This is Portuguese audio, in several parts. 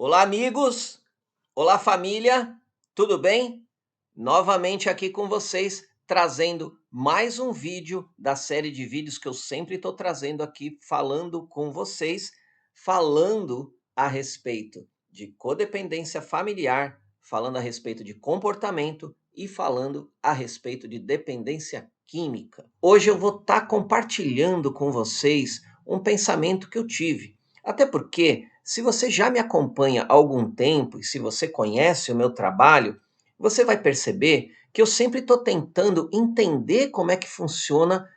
Olá, amigos! Olá, família! Tudo bem? Novamente aqui com vocês, trazendo mais um vídeo da série de vídeos que eu sempre estou trazendo aqui, falando com vocês, falando a respeito de codependência familiar, falando a respeito de comportamento e falando a respeito de dependência química. Hoje eu vou estar compartilhando com vocês um pensamento que eu tive. Até porque, se você já me acompanha há algum tempo e se você conhece o meu trabalho, você vai perceber que eu sempre estou tentando entender como é que funciona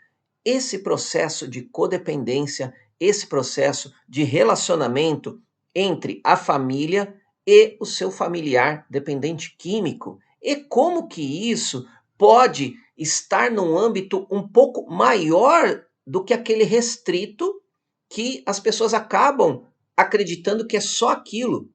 esse processo de codependência, esse processo de relacionamento entre a família e o seu familiar dependente químico. E como que isso pode estar num âmbito um pouco maior do que aquele restrito que as pessoas acabam acreditando que é só aquilo,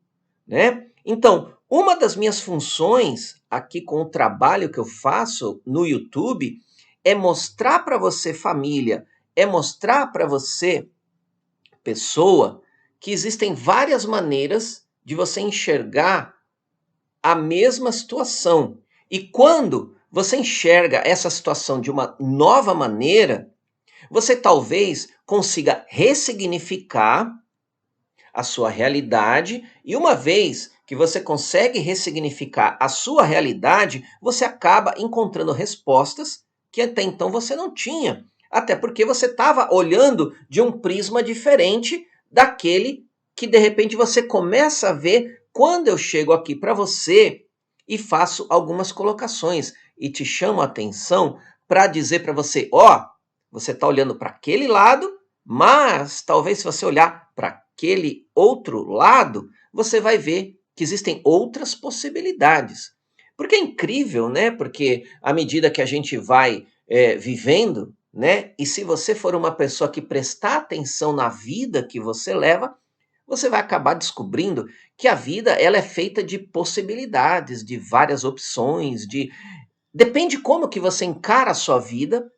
né? Então, uma das minhas funções aqui com o trabalho que eu faço no YouTube é mostrar para você, família, é mostrar para você, pessoa, que existem várias maneiras de você enxergar a mesma situação. E quando você enxerga essa situação de uma nova maneira, você talvez consiga ressignificar a sua realidade, e uma vez que você consegue ressignificar a sua realidade, você acaba encontrando respostas que até então você não tinha. Até porque você estava olhando de um prisma diferente daquele que de repente você começa a ver quando eu chego aqui para você e faço algumas colocações e te chamo a atenção para dizer para você, ó, você está olhando para aquele lado, mas talvez se você olhar para aquele outro lado, você vai ver que existem outras possibilidades. Porque é incrível, né? Porque à medida que a gente vai vivendo, né? E se você for uma pessoa que prestar atenção na vida que você leva, você vai acabar descobrindo que a vida ela é feita de possibilidades, de várias opções, de depende como que você encara a sua vida,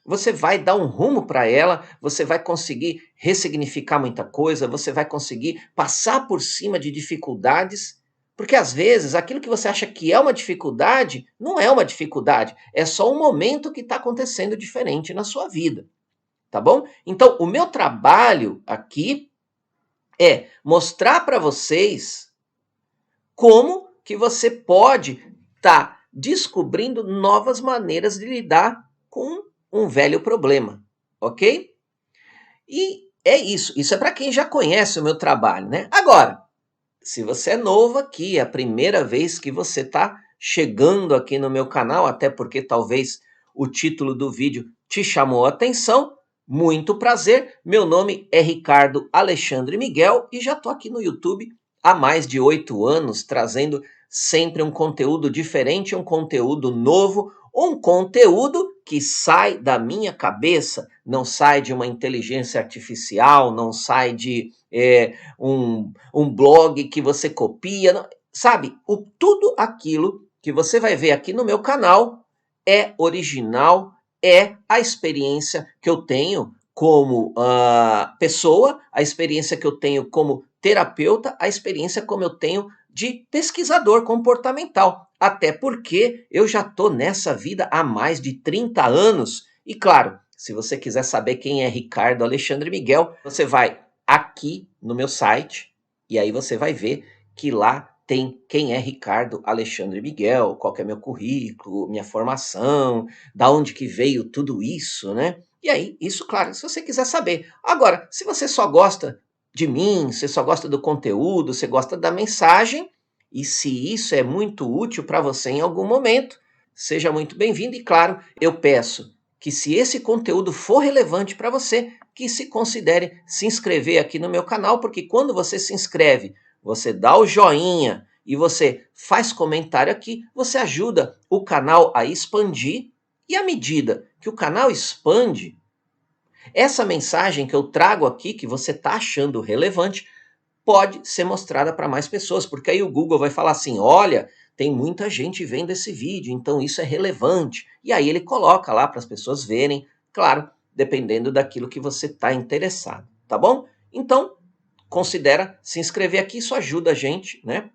você vai dar um rumo para ela, você vai conseguir ressignificar muita coisa, você vai conseguir passar por cima de dificuldades, porque às vezes aquilo que você acha que é uma dificuldade, não é uma dificuldade, é só um momento que está acontecendo diferente na sua vida, tá bom? Então, o meu trabalho aqui é mostrar para vocês como que você pode estar descobrindo novas maneiras de lidar com um velho problema, ok? E é isso. Isso é para quem já conhece o meu trabalho, né? Agora, se você é novo aqui, é a primeira vez que você está chegando aqui no meu canal, até porque talvez o título do vídeo te chamou a atenção, muito prazer. Meu nome é Ricardo Alexandre Miguel e já estou aqui no YouTube há mais de 8 anos, trazendo sempre um conteúdo diferente, um conteúdo novo, um conteúdo que sai da minha cabeça, não sai de uma inteligência artificial, não sai de um blog que você copia, não, sabe? Tudo aquilo que você vai ver aqui no meu canal é original, é a experiência que eu tenho como pessoa, a experiência que eu tenho como terapeuta, a experiência como eu tenho de pesquisador comportamental. Até porque eu já estou nessa vida há mais de 30 anos. E claro, se você quiser saber quem é Ricardo Alexandre Miguel, você vai aqui no meu site e aí você vai ver que lá tem quem é Ricardo Alexandre Miguel, qual que é meu currículo, minha formação, da onde que veio tudo isso, né? E aí, isso, claro, se você quiser saber. Agora, se você só gosta de mim, você só gosta do conteúdo, você gosta da mensagem, e se isso é muito útil para você em algum momento, seja muito bem-vindo. E claro, eu peço que se esse conteúdo for relevante para você, que se considere se inscrever aqui no meu canal, porque quando você se inscreve, você dá o joinha e você faz comentário aqui, você ajuda o canal a expandir, e à medida que o canal expande, essa mensagem que eu trago aqui, que você está achando relevante, pode ser mostrada para mais pessoas, porque aí o Google vai falar assim, olha, tem muita gente vendo esse vídeo, então isso é relevante. E aí ele coloca lá para as pessoas verem, claro, dependendo daquilo que você está interessado, tá bom? Então, considera se inscrever aqui, isso ajuda a gente, né,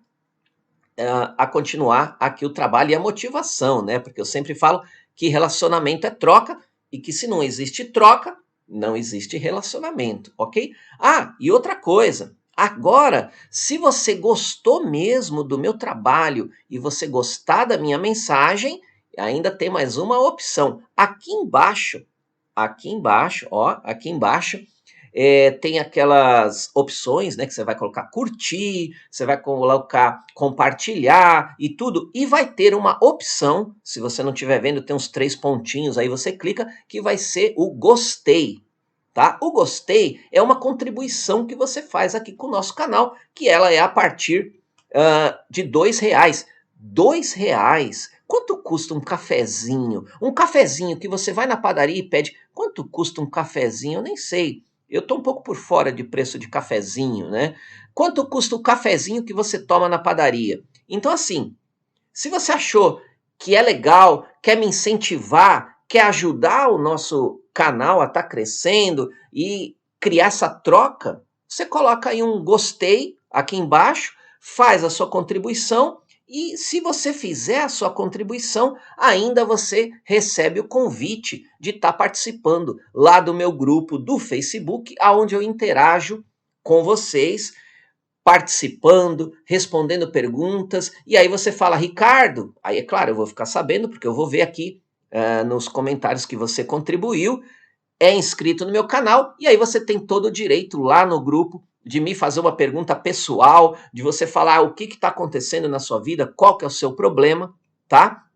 a continuar aqui o trabalho e a motivação, né? Porque eu sempre falo que relacionamento é troca e que se não existe troca, não existe relacionamento, ok? Ah, e outra coisa, agora, se você gostou mesmo do meu trabalho e você gostar da minha mensagem, ainda tem mais uma opção. Aqui embaixo, ó, aqui embaixo, tem aquelas opções, né, que você vai colocar curtir, você vai colocar compartilhar e tudo, e vai ter uma opção, se você não estiver vendo, tem uns 3 pontinhos, aí você clica, que vai ser o gostei, tá? O gostei é uma contribuição que você faz aqui com o nosso canal, que ela é a partir de R$ 2. R$ 2? Quanto custa um cafezinho? Um cafezinho que você vai na padaria e pede, quanto custa um cafezinho? Eu nem sei. Eu estou um pouco por fora de preço de cafezinho, né? Quanto custa o cafezinho que você toma na padaria? Então, assim, se você achou que é legal, quer me incentivar, quer ajudar o nosso canal a estar crescendo e criar essa troca, você coloca aí um gostei aqui embaixo, faz a sua contribuição e se você fizer a sua contribuição, ainda você recebe o convite de estar participando lá do meu grupo do Facebook, onde eu interajo com vocês, participando, respondendo perguntas, e aí você fala, Ricardo, aí é claro, eu vou ficar sabendo, porque eu vou ver aqui nos comentários que você contribuiu, é inscrito no meu canal, e aí você tem todo o direito lá no grupo de me fazer uma pergunta pessoal, de você falar o que está acontecendo na sua vida, qual que é o seu problema, tá?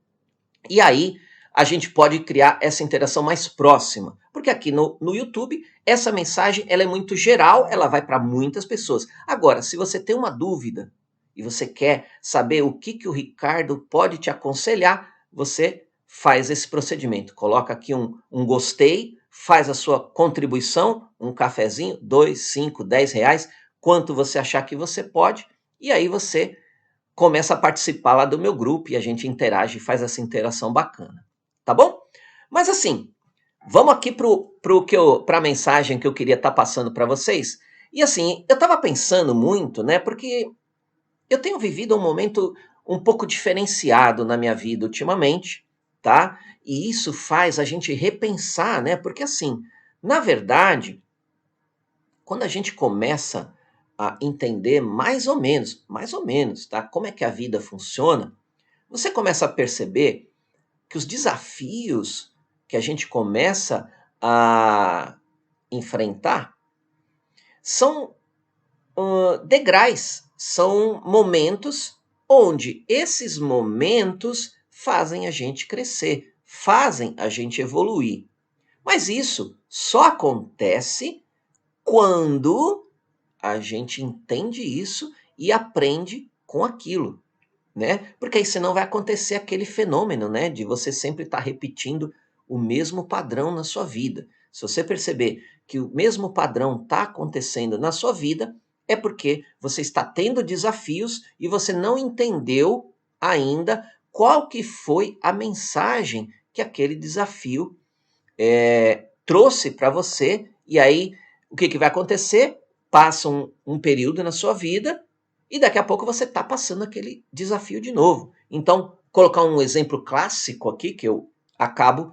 E aí a gente pode criar essa interação mais próxima, porque aqui no YouTube essa mensagem ela é muito geral, ela vai para muitas pessoas. Agora, se você tem uma dúvida e você quer saber o que o Ricardo pode te aconselhar, você faz esse procedimento. Coloca aqui um gostei, faz a sua contribuição, um cafezinho, 2, 5, 10 reais, quanto você achar que você pode, e aí você começa a participar lá do meu grupo e a gente interage e faz essa interação bacana, tá bom? Mas assim, vamos aqui para a mensagem que eu queria estar passando para vocês. E assim, eu estava pensando muito, né? Porque eu tenho vivido um momento um pouco diferenciado na minha vida ultimamente, tá? E isso faz a gente repensar, né? Porque assim, na verdade, quando a gente começa a entender mais ou menos, tá? Como é que a vida funciona, você começa a perceber que os desafios que a gente começa a enfrentar são degraus, são momentos onde esses momentos fazem a gente crescer, fazem a gente evoluir. Mas isso só acontece quando a gente entende isso e aprende com aquilo, né? Porque aí senão vai acontecer aquele fenômeno, né, de você sempre estar repetindo o mesmo padrão na sua vida. Se você perceber que o mesmo padrão está acontecendo na sua vida, é porque você está tendo desafios e você não entendeu ainda qual que foi a mensagem que aquele desafio trouxe para você, e aí o que vai acontecer? Passa um período na sua vida e daqui a pouco você está passando aquele desafio de novo. Então, colocar um exemplo clássico aqui que eu acabo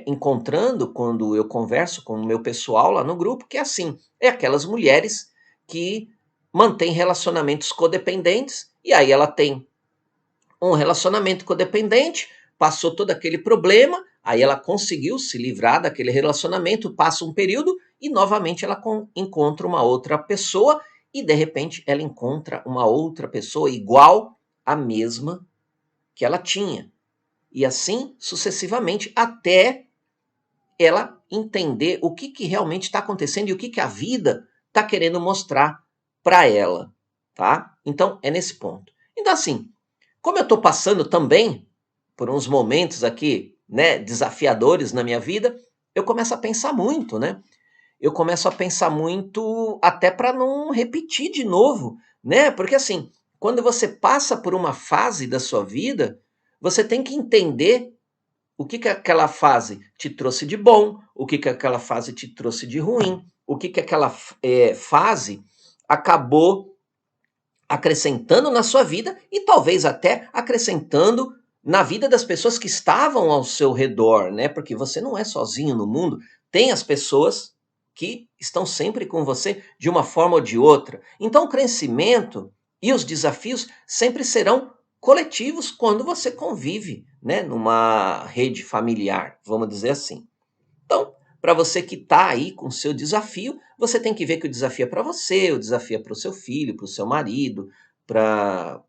encontrando quando eu converso com o meu pessoal lá no grupo, que é assim, é aquelas mulheres que mantêm relacionamentos codependentes, e aí ela tem um relacionamento codependente, passou todo aquele problema, aí ela conseguiu se livrar daquele relacionamento, passa um período e novamente ela encontra uma outra pessoa e de repente ela encontra uma outra pessoa igual à mesma que ela tinha. E assim sucessivamente até ela entender o que realmente está acontecendo e o que a vida está querendo mostrar para ela, tá? Então é nesse ponto. Então assim, como eu estou passando também por uns momentos aqui, né, desafiadores na minha vida, eu começo a pensar muito, né? Eu começo a pensar muito até para não repetir de novo, né? Porque assim, quando você passa por uma fase da sua vida, você tem que entender o que aquela fase te trouxe de bom, o que aquela fase te trouxe de ruim, o que aquela fase acabou acrescentando na sua vida e talvez até acrescentando na vida das pessoas que estavam ao seu redor, né? Porque você não é sozinho no mundo, tem as pessoas que estão sempre com você de uma forma ou de outra. Então o crescimento e os desafios sempre serão coletivos quando você convive, né, numa rede familiar, vamos dizer assim. Então, para você que está aí com o seu desafio, você tem que ver que o desafio é para você, o desafio é para o seu filho, para o seu marido, para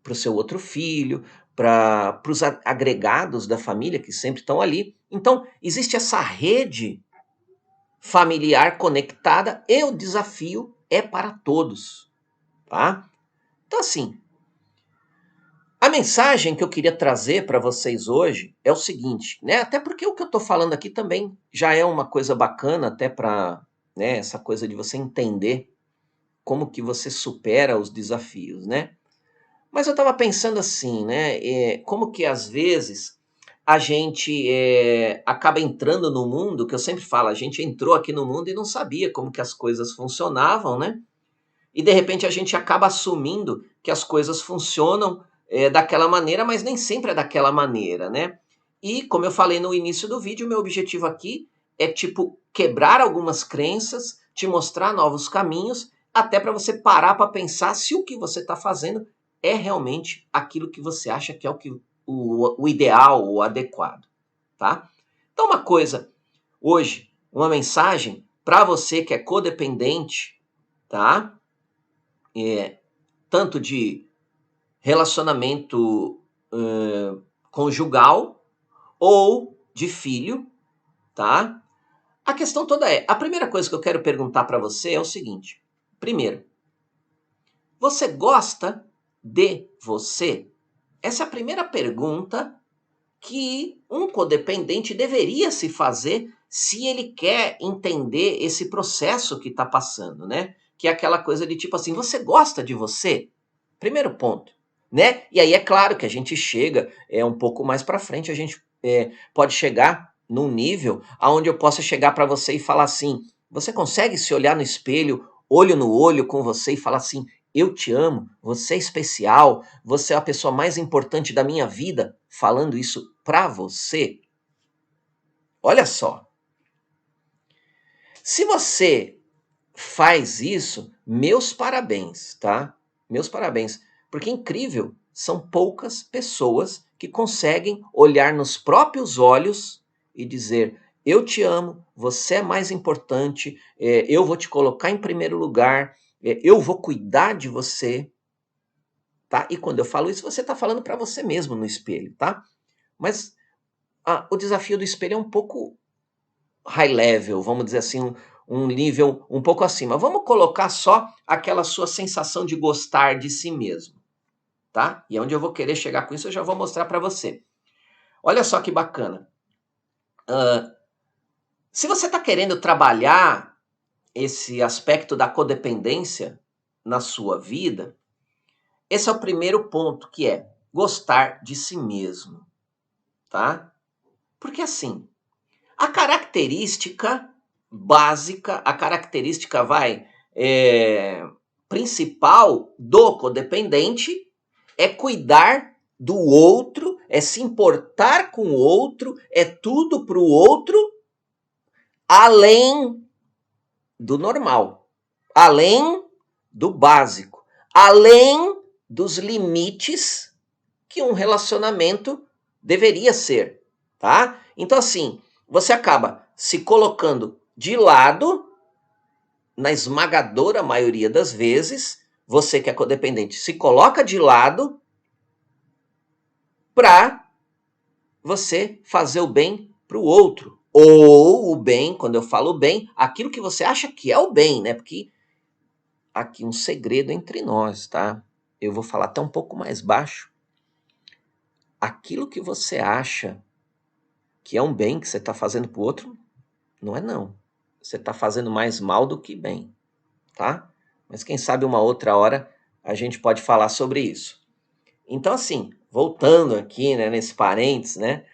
o seu outro filho, para os agregados da família que sempre estão ali. Então, existe essa rede familiar conectada e o desafio é para todos, tá? Então, assim, a mensagem que eu queria trazer para vocês hoje é o seguinte, né? Até porque o que eu estou falando aqui também já é uma coisa bacana, até para, né, essa coisa de você entender como que você supera os desafios, né? Mas eu estava pensando assim, né? Como que às vezes a gente acaba entrando no mundo, que eu sempre falo, a gente entrou aqui no mundo e não sabia como que as coisas funcionavam, né? E de repente a gente acaba assumindo que as coisas funcionam daquela maneira, mas nem sempre é daquela maneira, né? E como eu falei no início do vídeo, meu objetivo aqui é tipo quebrar algumas crenças, te mostrar novos caminhos, até para você parar para pensar se o que você está fazendo é realmente aquilo que você acha que é o ideal, o adequado, tá? Então uma coisa, hoje, uma mensagem para você que é codependente, tá? Tanto de relacionamento conjugal ou de filho, tá? A questão toda a primeira coisa que eu quero perguntar para você é o seguinte. Primeiro, você gosta de você? Essa é a primeira pergunta que um codependente deveria se fazer se ele quer entender esse processo que está passando, né? Que é aquela coisa de tipo assim, você gosta de você? Primeiro ponto, né? E aí é claro que a gente chega um pouco mais para frente, a gente pode chegar num nível aonde eu possa chegar para você e falar assim, você consegue se olhar no espelho, olho no olho com você e falar assim, eu te amo, você é especial, você é a pessoa mais importante da minha vida, falando isso para você? Olha só. Se você faz isso, meus parabéns, tá? Meus parabéns. Porque é incrível, são poucas pessoas que conseguem olhar nos próprios olhos e dizer: eu te amo, você é mais importante, eu vou te colocar em primeiro lugar, eu vou cuidar de você, tá? E quando eu falo isso, você está falando para você mesmo no espelho, tá? Mas o desafio do espelho é um pouco high level, vamos dizer assim, um nível um pouco acima. Vamos colocar só aquela sua sensação de gostar de si mesmo, tá? E onde eu vou querer chegar com isso, eu já vou mostrar para você. Olha só que bacana. Se você está querendo trabalhar esse aspecto da codependência na sua vida, esse é o primeiro ponto, que é gostar de si mesmo, tá? Porque assim, a característica básica, a característica principal do codependente é cuidar do outro, é se importar com o outro, é tudo para o outro, além do normal, além do básico, além dos limites que um relacionamento deveria ser, tá? Então assim, você acaba se colocando de lado, na esmagadora maioria das vezes, você que é codependente se coloca de lado para você fazer o bem para o outro. Ou o bem, quando eu falo bem, aquilo que você acha que é o bem, né? Porque aqui um segredo entre nós, tá? Eu vou falar até um pouco mais baixo. Aquilo que você acha que é um bem que você está fazendo para o outro, não é não. Você está fazendo mais mal do que bem, tá? Mas quem sabe uma outra hora a gente pode falar sobre isso. Então assim, voltando aqui, né, nesse parênteses, né?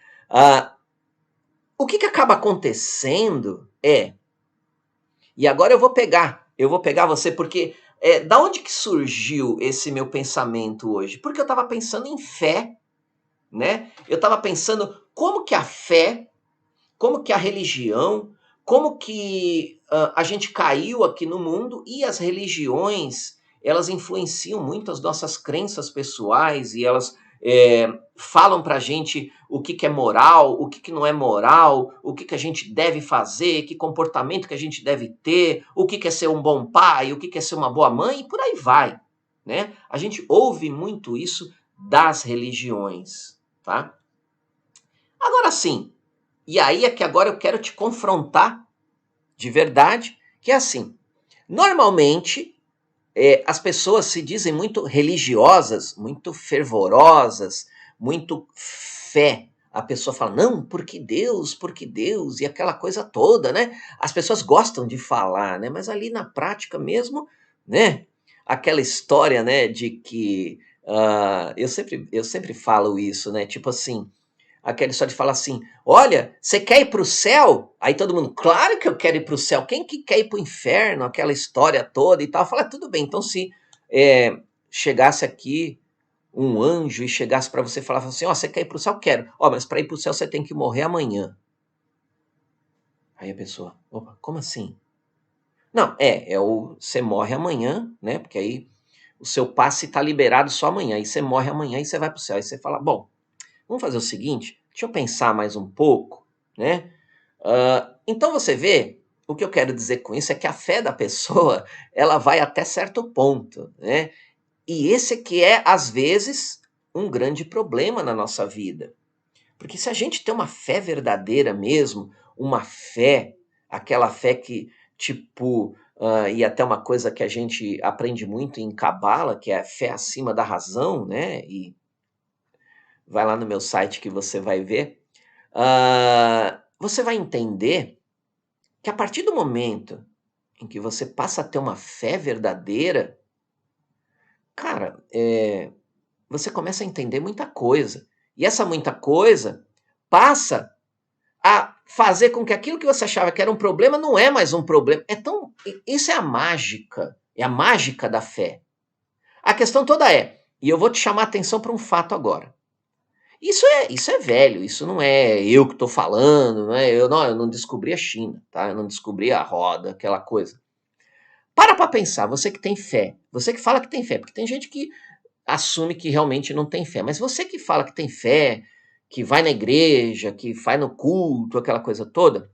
O que acaba acontecendo e agora eu vou pegar você porque Da onde que surgiu esse meu pensamento hoje? Porque eu estava pensando em fé, né? Eu estava pensando como que a fé, como que a religião, como que a gente caiu aqui no mundo e as religiões, elas influenciam muito as nossas crenças pessoais e elas falam pra gente o que que é moral, o que que não é moral, o que que a gente deve fazer, que comportamento que a gente deve ter, o que que é ser um bom pai, o que que é ser uma boa mãe e por aí vai, né? A gente ouve muito isso das religiões, tá? Agora sim, e aí é que agora eu quero te confrontar de verdade, que é assim, normalmente as pessoas se dizem muito religiosas, muito fervorosas, muito fé. A pessoa fala, não, porque Deus, e aquela coisa toda, né? As pessoas gostam de falar, né? Mas ali na prática mesmo, né? Aquela história, né, de que eu sempre falo isso, né? Tipo assim, aquela história de falar assim, olha, você quer ir para o céu? Aí todo mundo, claro que eu quero ir para o céu. Quem que quer ir para o inferno? Aquela história toda e tal. Fala, tudo bem, então se chegasse aqui um anjo e chegasse para você e falasse assim, ó, você quer ir para o céu? Quero. Ó, mas para ir para o céu você tem que morrer amanhã. Aí a pessoa, opa, como assim? Não, você morre amanhã, né? Porque aí o seu passe está liberado só amanhã. Aí você morre amanhã e você vai para o céu. Aí você fala, bom, vamos fazer o seguinte, deixa eu pensar mais um pouco, né? Então você vê, o que eu quero dizer com isso é que a fé da pessoa, ela vai até certo ponto, né? E esse que é, às vezes, um grande problema na nossa vida. Porque se a gente tem uma fé verdadeira mesmo, uma fé, aquela fé que, tipo, e até uma coisa que a gente aprende muito em Cabala, que é a fé acima da razão, né? E vai lá no meu site que você vai ver. Você vai entender que a partir do momento em que você passa a ter uma fé verdadeira, cara, você começa a entender muita coisa. E essa muita coisa passa a fazer com que aquilo que você achava que era um problema não é mais um problema. Isso é a mágica. É a mágica da fé. A questão toda e eu vou te chamar a atenção para um fato agora. Isso é velho, isso não é eu que estou falando, não é, eu não descobri a China, tá? Eu não descobri a roda, aquela coisa. Para pensar, você que tem fé, você que fala que tem fé, porque tem gente que assume que realmente não tem fé, mas você que fala que tem fé, que vai na igreja, que vai no culto, aquela coisa toda,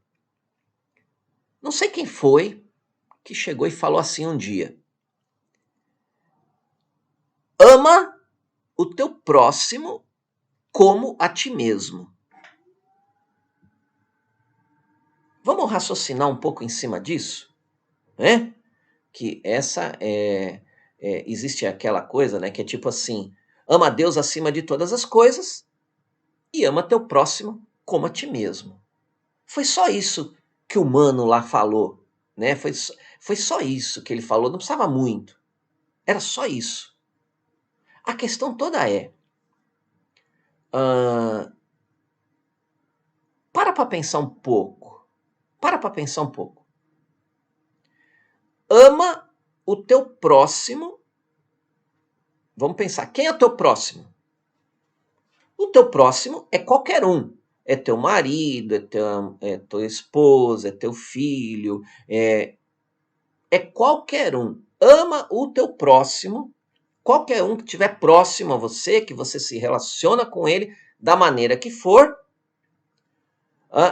não sei quem foi que chegou e falou assim um dia: ama o teu próximo como a ti mesmo. Vamos raciocinar um pouco em cima disso, né? Que existe aquela coisa, né, que é tipo assim, ama a Deus acima de todas as coisas e ama teu próximo como a ti mesmo. Foi só isso que o mano lá falou, né? Foi só isso que ele falou, não precisava muito. Era só isso. A questão toda ah, para pensar um pouco. Para pensar um pouco. Ama o teu próximo. Vamos pensar, quem é o teu próximo? O teu próximo é qualquer um. É teu marido, é tua esposa, é teu filho, é qualquer um. Ama o teu próximo, qualquer um que estiver próximo a você, que você se relaciona com ele da maneira que for,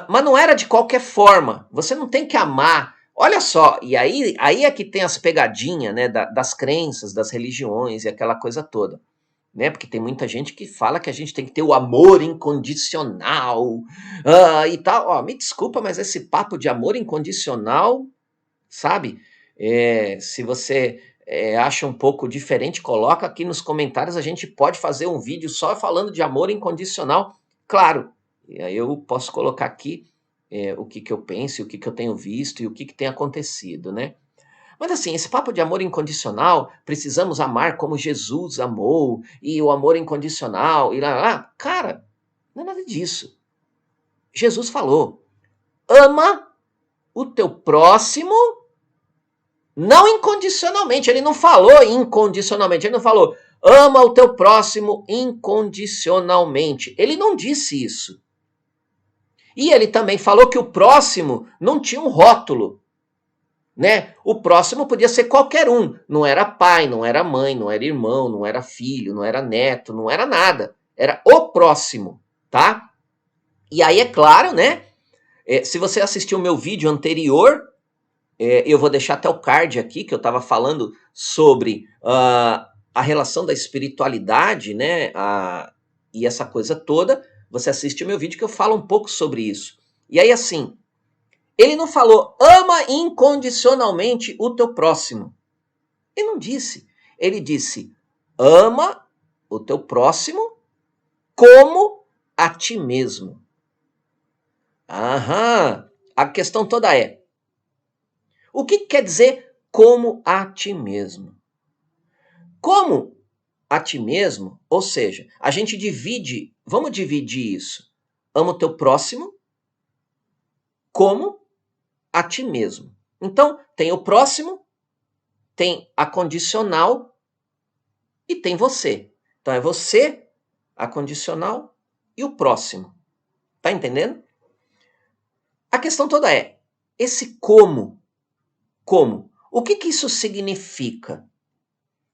mas não era de qualquer forma. Você não tem que amar. Olha só, e aí é que tem as pegadinhas, né, das crenças, das religiões e aquela coisa toda. Né? Porque tem muita gente que fala que a gente tem que ter o amor incondicional e tal. Ó, me desculpa, mas esse papo de amor incondicional, sabe? Se você acha um pouco diferente, coloca aqui nos comentários. A gente pode fazer um vídeo só falando de amor incondicional. Claro, e aí eu posso colocar aqui o que, que eu penso, o que, que eu tenho visto e o que, que tem acontecido, né? Mas assim, esse papo de amor incondicional, precisamos amar como Jesus amou, e o amor incondicional, e lá, cara, não é nada disso. Jesus falou, ama o teu próximo, Não incondicionalmente, ele não falou incondicionalmente, ele não falou ama o teu próximo incondicionalmente. Ele não disse isso. E ele também falou que o próximo não tinha um rótulo, né? O próximo podia ser qualquer um, não era pai, não era mãe, não era irmão, não era filho, não era neto, não era nada. Era o próximo, tá? E aí é claro, né? Se você assistiu o meu vídeo anterior, eu vou deixar até o card aqui, que eu estava falando sobre a relação da espiritualidade, né? E essa coisa toda. Você assiste o meu vídeo que eu falo um pouco sobre isso. E aí, assim, ele não falou ama incondicionalmente o teu próximo. Ele não disse. Ele disse ama o teu próximo como a ti mesmo. Aham. A questão toda é, o que quer dizer como a ti mesmo? Como a ti mesmo, ou seja, a gente divide, vamos dividir isso. Ama o teu próximo como a ti mesmo. Então, tem o próximo, tem a condicional e tem você. Então, é você, a condicional e o próximo. Tá entendendo? A questão toda é, esse como, o que isso significa?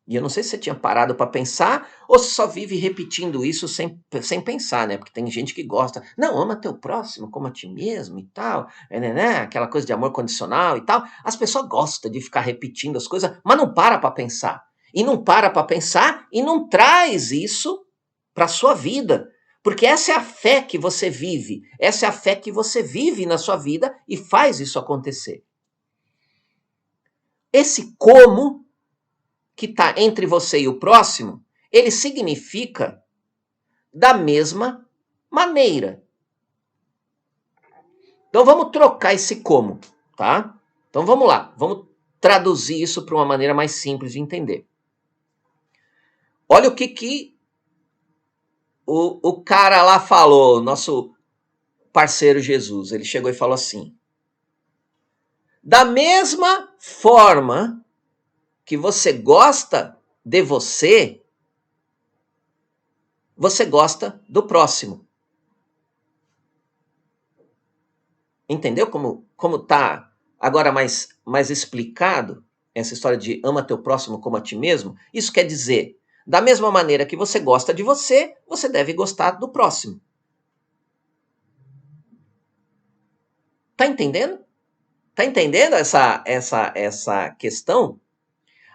E eu não sei se você tinha parado para pensar ou se só vive repetindo isso sem pensar, né? Porque tem gente que gosta. Não, ama teu próximo como a ti mesmo e tal. Né? Aquela coisa de amor condicional e tal. As pessoas gostam de ficar repetindo as coisas, mas não para pensar. E não para pensar e não traz isso para sua vida. Porque essa é a fé que você vive. Essa é a fé que você vive na sua vida e faz isso acontecer. Esse como que está entre você e o próximo, ele significa da mesma maneira. Então vamos trocar esse como, tá? Então vamos lá, vamos traduzir isso para uma maneira mais simples de entender. Olha o que o cara lá falou, nosso parceiro Jesus. Ele chegou e falou assim: da mesma forma que você gosta de você, você gosta do próximo. Entendeu como tá agora mais explicado essa história de ama teu próximo como a ti mesmo? Isso quer dizer, da mesma maneira que você gosta de você, você deve gostar do próximo. Tá entendendo? Tá entendendo essa questão?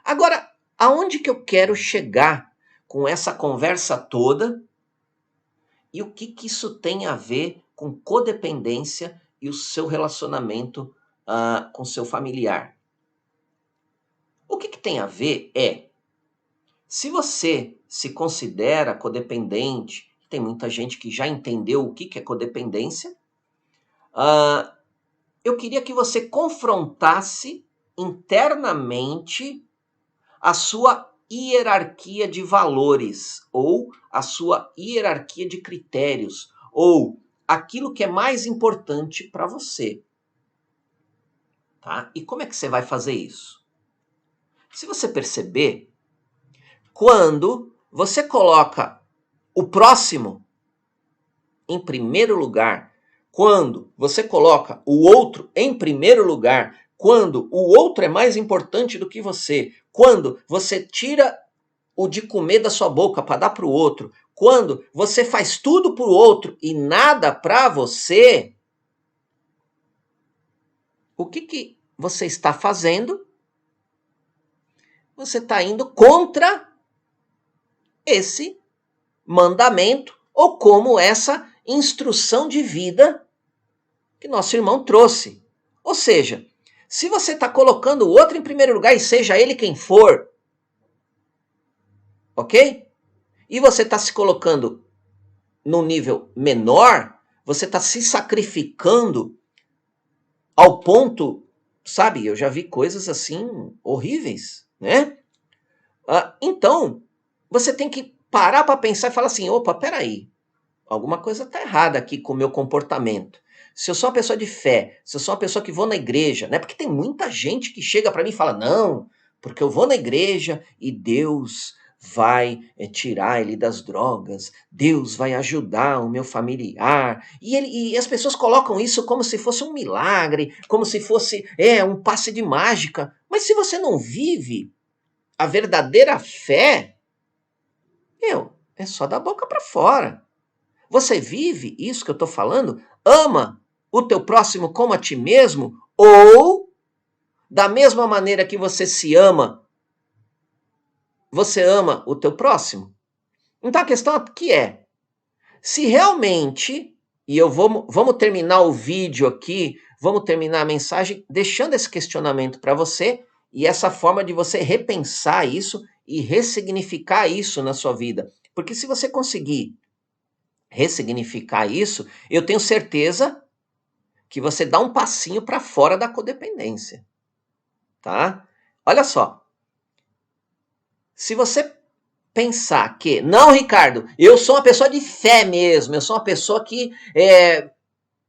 Agora, aonde que eu quero chegar com essa conversa toda e o que isso tem a ver com codependência e o seu relacionamento com seu familiar? O que tem a ver é, se você se considera codependente, tem muita gente que já entendeu o que é codependência, eu queria que você confrontasse internamente a sua hierarquia de valores, ou a sua hierarquia de critérios, ou aquilo que é mais importante para você. Tá? E como é que você vai fazer isso? Se você perceber, quando você coloca o próximo em primeiro lugar, quando você coloca o outro em primeiro lugar, quando o outro é mais importante do que você, quando você tira o de comer da sua boca para dar para o outro, quando você faz tudo para o outro e nada para você, o que você está fazendo? Você está indo contra esse mandamento ou como essa instrução de vida que nosso irmão trouxe. Ou seja, se você está colocando o outro em primeiro lugar, e seja ele quem for, ok? E você está se colocando num nível menor, você está se sacrificando ao ponto, sabe, eu já vi coisas assim horríveis, né? Então, você tem que parar para pensar e falar assim, opa, peraí, alguma coisa está errada aqui com o meu comportamento. se eu sou uma pessoa de fé, se eu sou uma pessoa que vou na igreja, né? Porque tem muita gente que chega para mim e fala, não, porque eu vou na igreja e Deus vai tirar ele das drogas, Deus vai ajudar o meu familiar. E as pessoas colocam isso como se fosse um milagre, como se fosse um passe de mágica. Mas se você não vive a verdadeira fé, é só da boca para fora. Você vive isso que eu estou falando? Ama o teu próximo como a ti mesmo? Ou, da mesma maneira que você se ama, você ama o teu próximo? Então a questão aqui é, se realmente, e vamos terminar o vídeo aqui, vamos terminar a mensagem deixando esse questionamento para você e essa forma de você repensar isso e ressignificar isso na sua vida. Porque se você conseguir ressignificar isso, eu tenho certeza que você dá um passinho para fora da codependência, tá? Olha só, se você pensar que, não, Ricardo, eu sou uma pessoa de fé mesmo, eu sou uma pessoa que,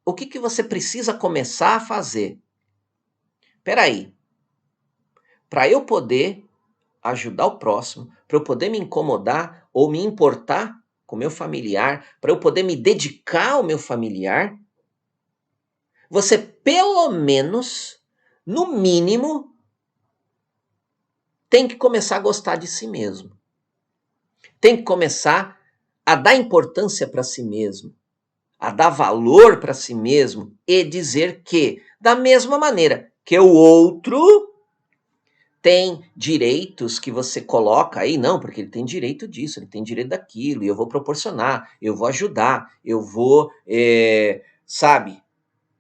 o que você precisa começar a fazer? Peraí, para eu poder ajudar o próximo, para eu poder me incomodar ou me importar com o meu familiar, para eu poder me dedicar ao meu familiar, você pelo menos, no mínimo, tem que começar a gostar de si mesmo. Tem que começar a dar importância para si mesmo, a dar valor para si mesmo e dizer que, da mesma maneira que o outro tem direitos que você coloca aí, não, porque ele tem direito disso, ele tem direito daquilo, e eu vou proporcionar, eu vou ajudar, eu vou, sabe,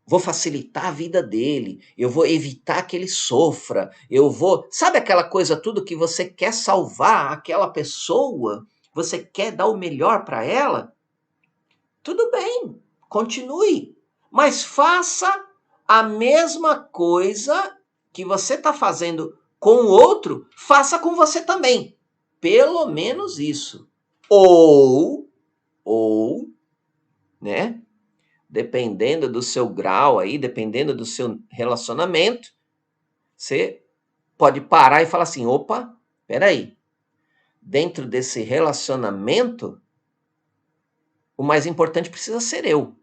vou facilitar a vida dele, eu vou evitar que ele sofra, eu vou... Sabe aquela coisa tudo que você quer salvar aquela pessoa? Você quer dar o melhor para ela? Tudo bem, continue. Mas faça a mesma coisa que você está fazendo com o outro, faça com você também. Pelo menos isso. Ou, né? Dependendo do seu grau aí, dependendo do seu relacionamento, você pode parar e falar assim, opa, peraí, dentro desse relacionamento, o mais importante precisa ser eu.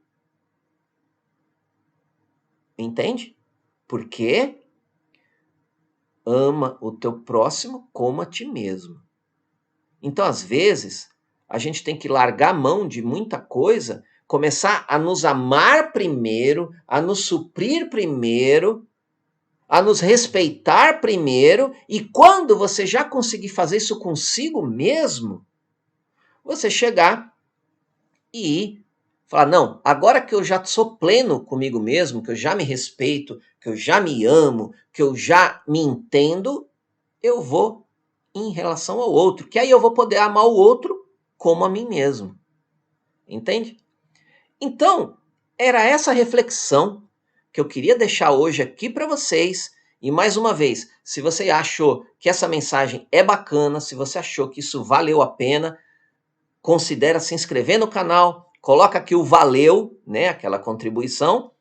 Entende? Porque ama o teu próximo como a ti mesmo. Então, às vezes, a gente tem que largar a mão de muita coisa, começar a nos amar primeiro, a nos suprir primeiro, a nos respeitar primeiro, e quando você já conseguir fazer isso consigo mesmo, você chegar e falar, não, agora que eu já sou pleno comigo mesmo, que eu já me respeito, que eu já me amo, que eu já me entendo, eu vou em relação ao outro, que aí eu vou poder amar o outro como a mim mesmo. Entende? Então, era essa reflexão que eu queria deixar hoje aqui para vocês. E mais uma vez, se você achou que essa mensagem é bacana, se você achou que isso valeu a pena, considera se inscrever no canal, coloca aqui o valeu, né, aquela contribuição,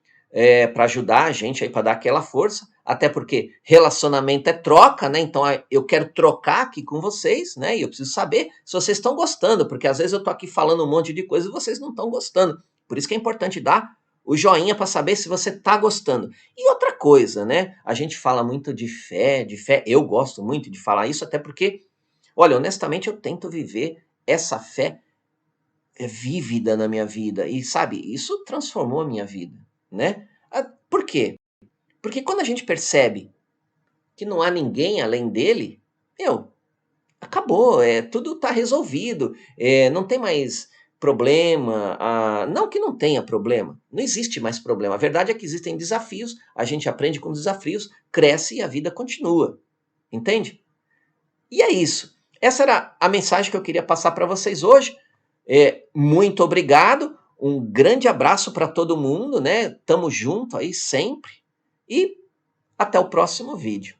para ajudar a gente aí, para dar aquela força, até porque relacionamento é troca, né, então eu quero trocar aqui com vocês, né, e eu preciso saber se vocês estão gostando, porque às vezes eu tô aqui falando um monte de coisa e vocês não estão gostando, por isso que é importante dar o joinha para saber se você tá gostando. E outra coisa, né, a gente fala muito de fé, eu gosto muito de falar isso, até porque, olha, honestamente eu tento viver essa fé vívida na minha vida. E, sabe, isso transformou a minha vida, né? Por quê? Porque quando a gente percebe que não há ninguém além dele, acabou, tudo está resolvido, não tem mais problema, não que não tenha problema, não existe mais problema. A verdade é que existem desafios, a gente aprende com desafios, cresce e a vida continua, entende? E é isso. Essa era a mensagem que eu queria passar para vocês hoje. Muito obrigado, um grande abraço para todo mundo, né? Tamo junto aí sempre e até o próximo vídeo.